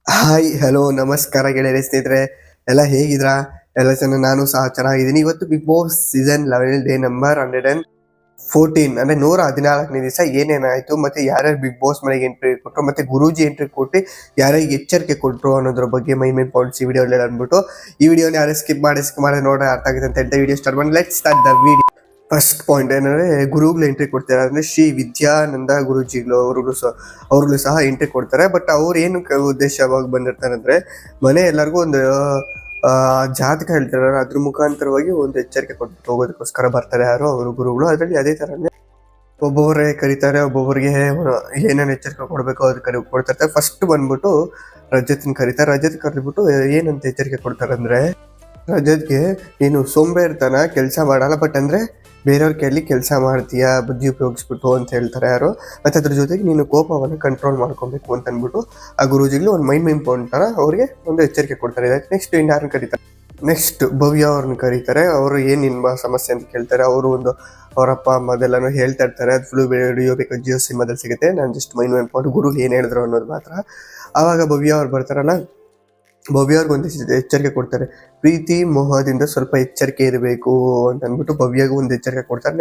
Hi hello ನಮಸ್ಕಾರ ಗೆಳೆಯರೇ ಸ್ನೇಹಿತರೆ, ಎಲ್ಲ ಹೇಗಿದ್ರಾ? ಎಲ್ಲ ನಾನು ಸಹ ಚೆನ್ನಾಗಿದ್ದೀನಿ. ಇವತ್ತು Bigg Boss season 11 day number 114 ಅಂದ್ರೆ 114ನೇ ದಿವಸ ಏನೇನಾಯ್ತು, ಮತ್ತೆ ಯಾರ್ಯಾರು ಬಿಗ್ ಬಾಸ್ ಮನೆಗೆ ಎಂಟ್ರಿ ಕೊಟ್ಟರು, ಮತ್ತೆ ಗುರೂಜಿ ಎಂಟ್ರಿ ಕೊಟ್ಟು ಯಾರ್ಯಾರಿಗೆ ಎಚ್ಚರಿಕೆ ಕೊಟ್ಟರು ಅನ್ನೋದ್ರ ಬಗ್ಗೆ ಮೈನ್ ಪಾಯಿಂಟ್ಸ್ ಈ ವಿಡಿಯೋದಲ್ಲಿ ಅಂದ್ಬಿಟ್ಟು ಈ ವಿಡಿಯೋನ ಯಾರು ಸ್ಕಿಪ್ ಮಾಡಿ ನೋಡ್ರೆ ಅರ್ಥ ಆಗುತ್ತೆ ಅಂತ ಹೇಳ್ತಾ ವಿಡಿಯೋ ಸ್ಟಾರ್ಟ್ ಮಾಡಿ. Let's start the video. First point ಏನಂದ್ರೆ ಗುರುಗಳು ಎಂಟ್ರಿ ಕೊಡ್ತಾರೆ, ಅಂದ್ರೆ ಶ್ರೀ ವಿದ್ಯಾನಂದ ಗುರುಜಿಗಳು ಅವ್ರಿಗೂ ಸಹ ಎಂಟ್ರಿ ಕೊಡ್ತಾರೆ. ಬಟ್ ಅವ್ರು ಏನು ಉದ್ದೇಶವಾಗಿ ಬಂದಿರ್ತಾರೆ ಅಂದ್ರೆ ಮನೆ ಎಲ್ಲರಿಗೂ ಒಂದು ಜಾತಕ ಹೇಳ್ತಾರೆ, ಅದ್ರ ಮುಖಾಂತರವಾಗಿ ಒಂದು ಎಚ್ಚರಿಕೆ ಕೊಟ್ಟು ಹೋಗೋದಕ್ಕೋಸ್ಕರ ಬರ್ತಾರೆ ಯಾರು ಅವರು ಗುರುಗಳು. ಅದರಲ್ಲಿ ಅದೇ ತರನೇ ಒಬ್ಬೊಬ್ಬರೇ ಕರೀತಾರೆ, ಒಬ್ಬೊಬ್ಬರಿಗೆ ಏನೇನು ಎಚ್ಚರಿಕೆ ಕೊಡಬೇಕು ಅದು ಕೊಡ್ತಾರೆ. ಫಸ್ಟ್ ಬಂದ್ಬಿಟ್ಟು ರಜತ್ನ ಕರೀತಾರೆ. ರಜತ್ ಕರೆದ್ಬಿಟ್ಟು ಏನಂತ ಎಚ್ಚರಿಕೆ ಕೊಡ್ತಾರೆ ಅಂದ್ರೆ, ರಜತ್ಗೆ ನೀನು ಸೋಂಬೇರ್ತನ ಕೆಲಸ ಮಾಡಲ್ಲ, ಬಟ್ ಅಂದ್ರೆ ಬೇರೆಯವ್ರ ಕೈಯಲ್ಲಿ ಕೆಲಸ ಮಾಡ್ತೀಯಾ ಬುದ್ಧಿ ಉಪಯೋಗಿಸ್ಬಿಟ್ಟು ಅಂತ ಹೇಳ್ತಾರೆ ಯಾರು. ಮತ್ತೆ ಅದ್ರ ಜೊತೆಗೆ ನೀನು ಕೋಪವನ್ನು ಕಂಟ್ರೋಲ್ ಮಾಡ್ಕೊಬೇಕು ಅಂತ ಅಂದ್ಬಿಟ್ಟು ಆ ಗುರೂಜಿಗಳು ಒಂದು ಮೈನ್ ಪಾಯಿಂಟ್ ತರ ಅವ್ರಿಗೆ ಒಂದು ಎಚ್ಚರಿಕೆ ಕೊಡ್ತಾರೆ. ನೆಕ್ಸ್ಟ್ ಯಾರನ್ನ ಕರೀತಾರೆ, ನೆಕ್ಸ್ಟ್ ಭವ್ಯ ಅವ್ರನ್ನ ಕರೀತಾರೆ. ಅವರು ಏನ್ ನಿಮ್ಮ ಸಮಸ್ಯೆ ಅಂತ ಕೇಳ್ತಾರೆ. ಅವರು ಒಂದು ಅವರಪ್ಪ ಅಮ್ಮ ಅದೆಲ್ಲಾನು ಹೇಳ್ತಾ ಇರ್ತಾರೆ. ಅದು ಫುಲ್ ವಿಡಿಯೋ ಬೇಕು ಜಿಯೋ ಸಿನಿಮಾದಲ್ಲಿ ಸಿಗುತ್ತೆ. ನಾನು ಜಸ್ಟ್ ಮೈನ್ ಪಾಯಿಂಟ್ ಗುರು ಏನ್ ಹೇಳಿದ್ರು ಅನ್ನೋದು ಮಾತ್ರ. ಆವಾಗ ಭವ್ಯ ಅವ್ರು ಬರ್ತಾರಲ್ಲ, ಭವ್ಯ ಅವ್ರಿಗೆ ಒಂದು ಎಚ್ಚರಿಕೆ ಕೊಡ್ತಾರೆ, ಪ್ರೀತಿ ಮೋಹದಿಂದ ಸ್ವಲ್ಪ ಎಚ್ಚರಿಕೆ ಇರಬೇಕು ಅಂತ ಅಂದ್ಬಿಟ್ಟು ಭವ್ಯಗೂ ಒಂದು ಎಚ್ಚರಿಕೆ ಕೊಡ್ತಾರೆ.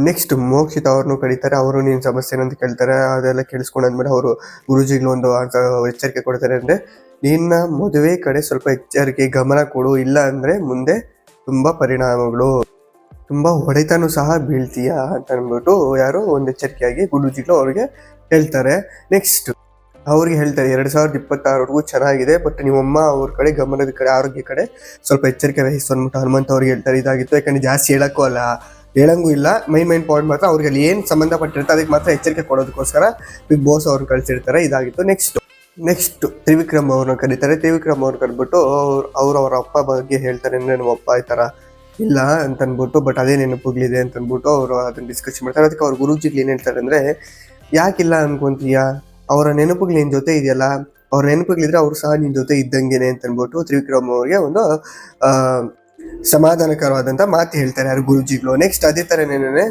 ನೆಕ್ಸ್ಟ್ ಮೋಕ್ಷಿತ ಅವ್ರನ್ನು ಕರೀತಾರೆ. ಅವರು ನೀನ್ ಸಮಸ್ಯೆ ಏನಂತ ಕೇಳ್ತಾರೆ. ಅದೆಲ್ಲ ಕೇಳಿಸ್ಕೊಂಡಾದ್ಮೇಲೆ ಅವರು ಗುರುಜಿಗಳು ಒಂದು ಎಚ್ಚರಿಕೆ ಕೊಡ್ತಾರೆ, ಅಂದ್ರೆ ನಿನ್ನ ಮದುವೆ ಕಡೆ ಸ್ವಲ್ಪ ಎಚ್ಚರಿಕೆ ಗಮನ ಕೊಡು, ಇಲ್ಲ ಅಂದ್ರೆ ಮುಂದೆ ತುಂಬಾ ಪರಿಣಾಮಗಳು, ತುಂಬಾ ಹೊಡೆತನೂ ಸಹ ಬೀಳ್ತೀಯ ಅಂತ ಅಂದ್ಬಿಟ್ಟು ಯಾರು ಒಂದು ಎಚ್ಚರಿಕೆಯಾಗಿ ಗುರುಜಿಗಳು ಅವ್ರಿಗೆ ಹೇಳ್ತಾರೆ. ನೆಕ್ಸ್ಟ್ ಅವ್ರಿಗೆ ಹೇಳ್ತಾರೆ 2026ವರೆಗೂ ಚೆನ್ನಾಗಿದೆ, ಬಟ್ ನಿಮ್ಮಮ್ಮ ಅವ್ರ ಕಡೆ ಗಮನದ ಕಡೆ ಆರೋಗ್ಯ ಕಡೆ ಸ್ವಲ್ಪ ಎಚ್ಚರಿಕೆ ವಹಿಸು ಅಂದ್ಬಿಟ್ಟು ಹನುಮಂತ ಅವ್ರಿಗೆ ಹೇಳ್ತಾರೆ. ಇದಾಗಿತ್ತು, ಯಾಕಂದ್ರೆ ಜಾಸ್ತಿ ಹೇಳಂಗೂ ಇಲ್ಲ. ಮೈನ್ ಪಾಯಿಂಟ್ ಮಾತ್ರ ಅವ್ರಿಗೆ ಅಲ್ಲಿ ಏನು ಸಂಬಂಧಪಟ್ಟಿರುತ್ತೆ ಅದಕ್ಕೆ ಮಾತ್ರ ಎಚ್ಚರಿಕೆ ಕೊಡೋದಕ್ಕೋಸ್ಕರ ಬಿಗ್ ಬಾಸ್ ಅವ್ರನ್ನ ಕಳಿಸಿರ್ತಾರೆ. ಇದಾಗಿತ್ತು. ನೆಕ್ಸ್ಟ್ ತ್ರಿವಿಕ್ರಮ್ ಅವ್ರನ್ನ ಕರೀತಾರೆ. ತ್ರಿವಿಕ್ರಮ್ ಅವ್ರು ಕರೆದ್ಬಿಟ್ಟು ಅವ್ರ ಅಪ್ಪ ಬಗ್ಗೆ ಹೇಳ್ತಾರೆ, ಅಂದ್ರೆ ನಮ್ಮ ಅಪ್ಪ ಈ ಥರ ಇಲ್ಲ ಅಂತ ಅಂದ್ಬಿಟ್ಟು, ಬಟ್ ಅದೇ ನೆನಪುಗಳಿದೆ ಅಂತ ಅಂದ್ಬಿಟ್ಟು ಅವರು ಅದನ್ನ ಡಿಸ್ಕಸ್ ಮಾಡ್ತಾರೆ. ಅದಕ್ಕೆ ಅವ್ರ ಗುರೂಜಿಗಳು ಏನು ಹೇಳ್ತಾರೆ ಅಂದ್ರೆ, ಯಾಕಿಲ್ಲ ಅನ್ಕೊಂತೀಯ, ಅವರ ನೆನಪುಗಳು ನಿನ್ ಜೊತೆ ಇದೆಯಲ್ಲ, ಅವ್ರ ನೆನಪುಗಳಿದ್ರೆ ಅವ್ರು ಸಹ ನಿನ್ ಜೊತೆ ಇದ್ದಂಗೆನೆ ಅಂತ ಅಂದ್ಬಿಟ್ಟು ತ್ರಿವಿಕ್ರಮ್ ಅವ್ರಿಗೆ ಒಂದು ಸಮಾಧಾನಕರವಾದಂತ ಮಾತು ಹೇಳ್ತಾರೆ ಯಾರು ಗುರುಜಿಗಳು. ನೆಕ್ಸ್ಟ್ ಅದೇ ತರನೇನೆ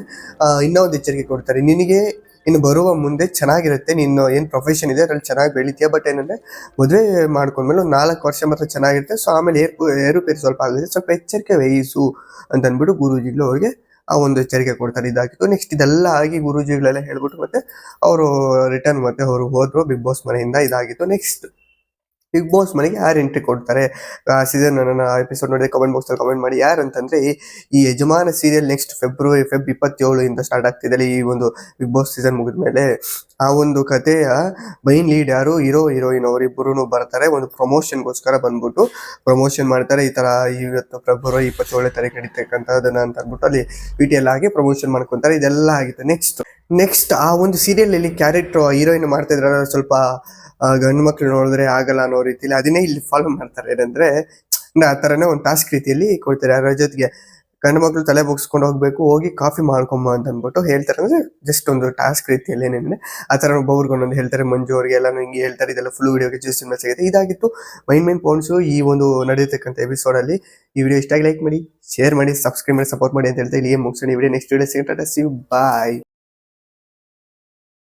ಇನ್ನೊಂದು ಎಚ್ಚರಿಕೆ ಕೊಡ್ತಾರೆ, ನಿನಗೆ ಇನ್ನು ಬರುವ ಮುಂದೆ ಚೆನ್ನಾಗಿರುತ್ತೆ, ನಿನ್ನ ಏನು ಪ್ರೊಫೆಷನ್ ಇದೆ ಅದ್ರಲ್ಲಿ ಚೆನ್ನಾಗಿ ಬೆಳಿತೀಯ, ಬಟ್ ಏನಂದ್ರೆ ಮದುವೆ ಮಾಡ್ಕೊಂಡ್ಮೇಲೆ ಒಂದು 4 ವರ್ಷ ಮಾತ್ರ ಚೆನ್ನಾಗಿರುತ್ತೆ, ಸೊ ಆಮೇಲೆ ಏರುಪೇರು ಸ್ವಲ್ಪ ಆಗುತ್ತೆ, ಸ್ವಲ್ಪ ಎಚ್ಚರಿಕೆ ವಹಿಸು ಅಂತ ಅಂದ್ಬಿಟ್ಟು ಗುರೂಜಿಗಳು ಅವ್ರಿಗೆ ಆ ಒಂದು ಎಚ್ಚರಿಕೆ ಕೊಡ್ತಾರೆ. ಇದಾಗಿತ್ತು. ನೆಕ್ಸ್ಟ್ ಇದೆಲ್ಲ ಆಗಿ ಗುರೂಜಿಗಳೆಲ್ಲ ಹೇಳ್ಬಿಟ್ಟು ಮತ್ತೆ ಅವರು ರಿಟರ್ನ್ ಮತ್ತೆ ಅವರು ಹೋದ್ರು ಬಿಗ್ ಬಾಸ್ ಮನೆಯಿಂದ. ಇದಾಗಿತ್ತು. ನೆಕ್ಸ್ಟ್ ಬಿಗ್ ಬಾಸ್ ಮನೆಗೆ ಯಾರು ಎಂಟ್ರಿ ಕೊಡ್ತಾರೆ ಸೀಸನ್ ಎಪಿಸೋಡ್ ನೋಡಿದ್ರೆ ಕಮೆಂಟ್ ಬಾಕ್ಸ್ ಅಲ್ಲಿ ಕಮೆಂಟ್ ಮಾಡಿ. ಯಾರು ಅಂತಂದ್ರೆ ಈ ಯಜಮಾನ ಸೀರಿಯಲ್ ನೆಕ್ಸ್ಟ್ ಫೆಬ್ 27 ಇಂದ ಸ್ಟಾರ್ಟ್ ಆಗ್ತಿದೆ. ಈ ಒಂದು ಬಿಗ್ ಬಾಸ್ ಸೀಸನ್ ಮುಗಿದ್ಮೇಲೆ ಆ ಒಂದು ಕಥೆಯ ಮೈನ್ ಲೀಡ್ ಯಾರು, ಹೀರೋಯಿನ್ ಅವರಿಬ್ಬರು ಬರ್ತಾರೆ. ಒಂದು ಪ್ರಮೋಷನ್ಗೋಸ್ಕರ ಬಂದ್ಬಿಟ್ಟು ಪ್ರಮೋಷನ್ ಮಾಡ್ತಾರೆ. ಈ ತರ ಇವತ್ತು ಫೆಬ್ರವರಿ 27 ತಾರೀಕು ನಡೀತಕ್ಕಂಥದ್ದನ್ನ ಅಂತ ಅಂದ್ಬಿಟ್ಟು ಅಲ್ಲಿ VTL ಆಗಿ ಪ್ರಮೋಷನ್ ಮಾಡ್ಕೊಂತಾರೆ. ಇದೆಲ್ಲ ಆಗಿತ್ತು. ನೆಕ್ಸ್ಟ್ ಆ ಒಂದು ಸೀರಿಯಲ್ ಅಲ್ಲಿ ಕ್ಯಾರೆಕ್ಟರ್ ಹೀರೋಯಿನ್ ಮಾಡ್ತಾ ಇದ್ರ ಸ್ವಲ್ಪ ಗಂಡು ಮಕ್ಳು ನೋಡಿದ್ರೆ ಆಗಲ್ಲ ಅನ್ನೋ ರೀತಿಯಲ್ಲಿ ಅದನ್ನೇ ಇಲ್ಲಿ ಫಾಲೋ ಮಾಡ್ತಾರೆ. ಏನಂದ್ರೆ ಆ ತರನೇ ಒಂದು ಟಾಸ್ಕ್ ರೀತಿಯಲ್ಲಿ ಕೊಡ್ತಾರೆ. ಅದರ ಜೊತೆಗೆ ಗಂಡು ಮಕ್ಳು ತಲೆ ಬಗ್ಸ್ಕೊಂಡು ಹೋಗ್ಬೇಕು, ಹೋಗಿ ಕಾಫಿ ಮಾಡ್ಕೊಂಬ ಅಂತ ಅಂದ್ಬಿಟ್ಟು ಹೇಳ್ತಾರೆ. ಅಂದ್ರೆ ಜಸ್ಟ್ ಒಂದು ಟಾಸ್ಕ್ ರೀತಿಯಲ್ಲಿ ಏನೇನೆ ಆ ತರ ಒಬ್ಬೊಬ್ರಿಗೆ ಒಂದೊಂದು ಹೇಳ್ತಾರೆ. ಮಂಜು ಅವ್ರಿಗೆ ಎಲ್ಲಾನು ಹಿಂಗೆ ಹೇಳ್ತಾರೆ. ಇದೆಲ್ಲ ಫುಲ್ ವಿಡಿಯೋಗೆ ಸಿಗುತ್ತೆ. ಇದಾಗಿತ್ತು ಮೈನ್ ಪಾಯಿಂಟ್ಸ್ ಈ ಒಂದು ನಡೆಯತಕ್ಕಂಥ ಎಪಿಸೋಡ್ ಅಲ್ಲಿ. ಈ ವಿಡಿಯೋ ಇಷ್ಟ ಆಗಿ ಲೈಕ್ ಮಾಡಿ, ಶೇರ್ ಮಾಡಿ, ಸಬ್ಸ್ಕ್ರೈಬ್ ಮಾಡಿ, ಸಪೋರ್ಟ್ ಮಾಡಿ ಅಂತ ಹೇಳ್ತಾ ಇಲ್ಲಿ ಮುಗಿಸೋಣ. ಈ ವಿಡಿಯೋ ನೆಕ್ಸ್ಟ್ ವಿಡಿಯೋ ಸಿಗುತ್ತೆ. ಬಾಯ್.